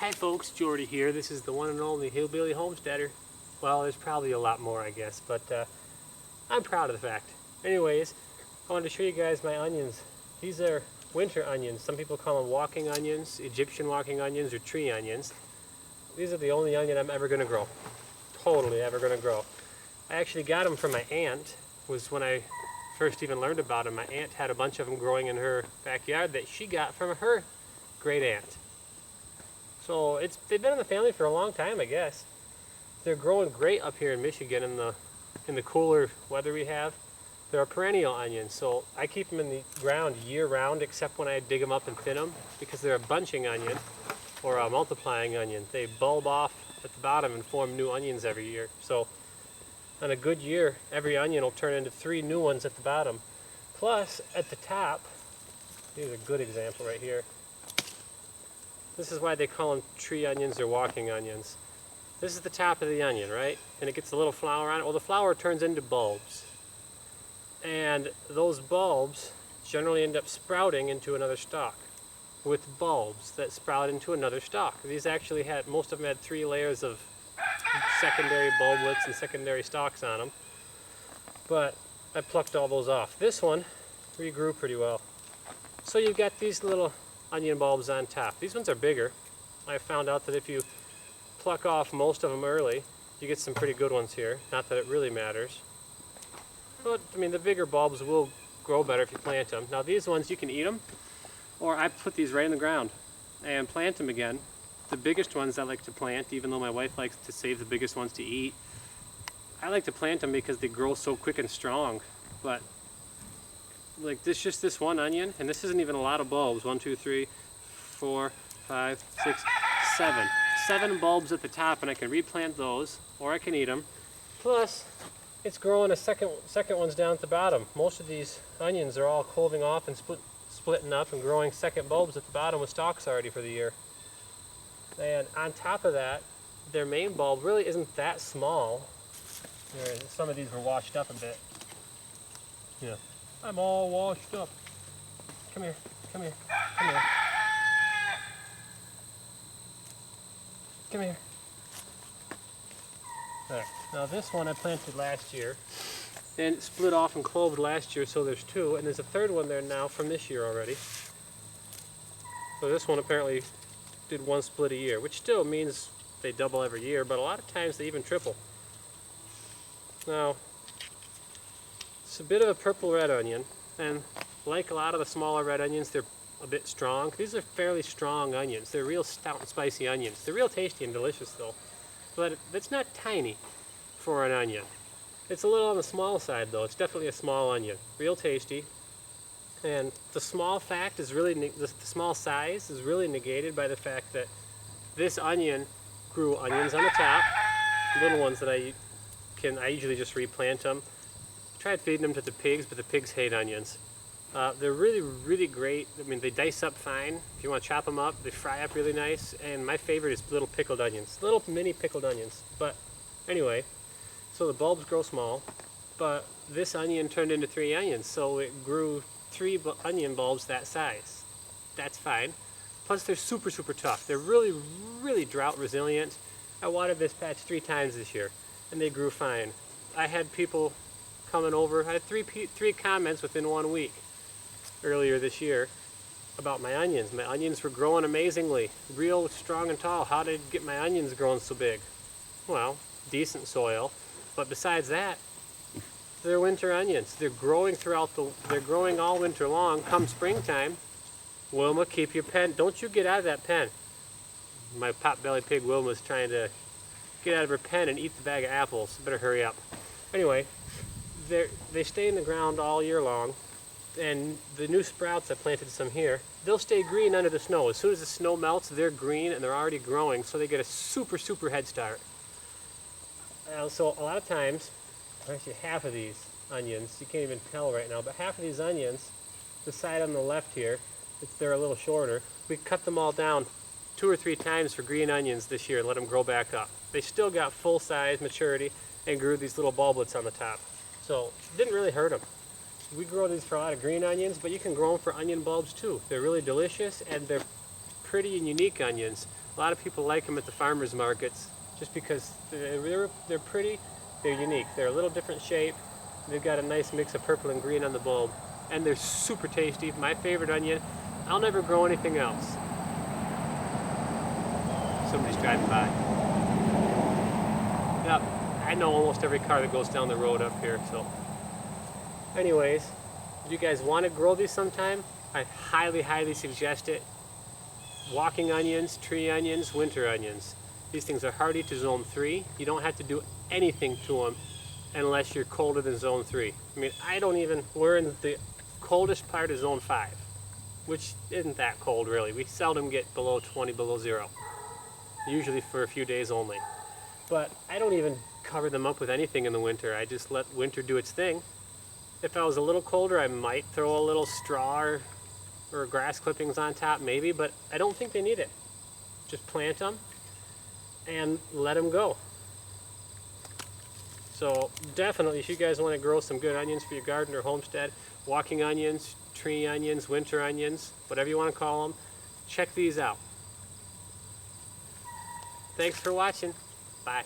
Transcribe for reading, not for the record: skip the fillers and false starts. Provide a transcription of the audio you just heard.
Hi folks, Jordy here. This is the one and only Hillbilly Homesteader. Well, there's probably a lot more, I guess, but I'm proud of the fact. Anyways, I wanted to show you guys my onions. These are winter onions. Some people call them walking onions, Egyptian walking onions, or tree onions. These are the only onion I'm ever going to grow. Totally ever going to grow. I actually got them from my aunt. Was when I first even learned about them. My aunt had a bunch of them growing in her backyard that she got from her great aunt. So they've been in the family for a long time, I guess. They're growing great up here in Michigan in the cooler weather we have. They're a perennial onion, so I keep them in the ground year round except when I dig them up and thin them because they're a bunching onion or a multiplying onion. They bulb off at the bottom and form new onions every year. So on a good year, every onion will turn into 3 new ones at the bottom. Plus, at the top, here's a good example right here. This is why they call them tree onions or walking onions. This is the top of the onion, right? And it gets a little flower on it. Well, the flower turns into bulbs. And those bulbs generally end up sprouting into another stalk with bulbs that sprout into another stalk. These actually had, most of them had 3 layers of secondary bulblets and secondary stalks on them. But I plucked all those off. This one regrew pretty well. So you've got these little onion bulbs on top. These ones are bigger. I found out that if you pluck off most of them early, you get some pretty good ones here. Not that it really matters. But, I mean, the bigger bulbs will grow better if you plant them. Now these ones, you can eat them, or I put these right in the ground and plant them again. The biggest ones I like to plant, even though my wife likes to save the biggest ones to eat. I like to plant them because they grow so quick and strong. But like just this one onion, and this isn't even a lot of bulbs. 1, 2, 3, 4, 5, 6, 7. 7 bulbs at the top, and I can replant those, or I can eat them. Plus, it's growing a second ones down at the bottom. Most of these onions are all cloven off and splitting up and growing second bulbs at the bottom with stalks already for the year. And on top of that, their main bulb really isn't that small. Some of these were washed up a bit. Yeah. I'm all washed up. Come here, come here, come here. Come here. There. Now this one I planted last year and it split off and cloved last year, so there's 2, and there's a 3rd one there now from this year already. So this one apparently did 1 split a year, which still means they double every year, but a lot of times they even triple. Now, it's a bit of a purple red onion, and like a lot of the smaller red onions, they're a bit strong. These are fairly strong onions. They're real stout and spicy onions. They're real tasty and delicious though, but it's not tiny for an onion. It's a little on the small side though. It's definitely a small onion. Real tasty. And the small fact is really, the small size is really negated by the fact that this onion grew onions on the top, little ones that I usually just replant them. Tried feeding them to the pigs, but the pigs hate onions. They're really, really great. I mean, they dice up fine. If you want to chop them up, they fry up really nice. And my favorite is little pickled onions, little mini pickled onions. But anyway, so the bulbs grow small, but this onion turned into 3 onions, so it grew 3 onion bulbs that size. That's fine. Plus, they're super, super tough. They're really, really drought resilient. I watered this patch 3 times this year, and they grew fine. I had people coming over. I had 3 comments within 1 week earlier this year about my onions. My onions were growing amazingly, real strong and tall. How did I get my onions growing so big? Well, decent soil, but besides that, they're winter onions. They're growing they're growing all winter long. Come springtime, Wilma, keep your pen. Don't you get out of that pen. My pot-bellied pig Wilma's trying to get out of her pen and eat the bag of apples. Better hurry up. Anyway, they stay in the ground all year long, and the new sprouts, I planted some here, they'll stay green under the snow. As soon as the snow melts, they're green and they're already growing, so they get a super, super head start. So a lot of times, actually half of these onions, you can't even tell right now, but half of these onions, the side on the left here, they're a little shorter, we cut them all down 2 or 3 times for green onions this year and let them grow back up. They still got full size maturity and grew these little bulblets on the top. So it didn't really hurt them. We grow these for a lot of green onions, but you can grow them for onion bulbs too. They're really delicious and they're pretty and unique onions. A lot of people like them at the farmers markets just because they're pretty, they're unique. They're a little different shape. They've got a nice mix of purple and green on the bulb. And they're super tasty. My favorite onion. I'll never grow anything else. Somebody's driving by. Yep, I know almost every car that goes down the road up here, so. Anyways, if you guys want to grow these sometime, I highly, highly suggest it. Walking onions, tree onions, winter onions. These things are hardy to zone 3. You don't have to do anything to them unless you're colder than zone 3. I mean, we're in the coldest part of zone 5, which isn't that cold really. We seldom get below 20, below 0, usually for a few days only. But I don't even cover them up with anything in the winter. I just let winter do its thing. If I was a little colder, I might throw a little straw or grass clippings on top maybe, but I don't think they need it. Just plant them and let them go. So definitely, if you guys want to grow some good onions for your garden or homestead, walking onions, tree onions, winter onions, whatever you want to call them, check these out. Thanks for watching. Bye.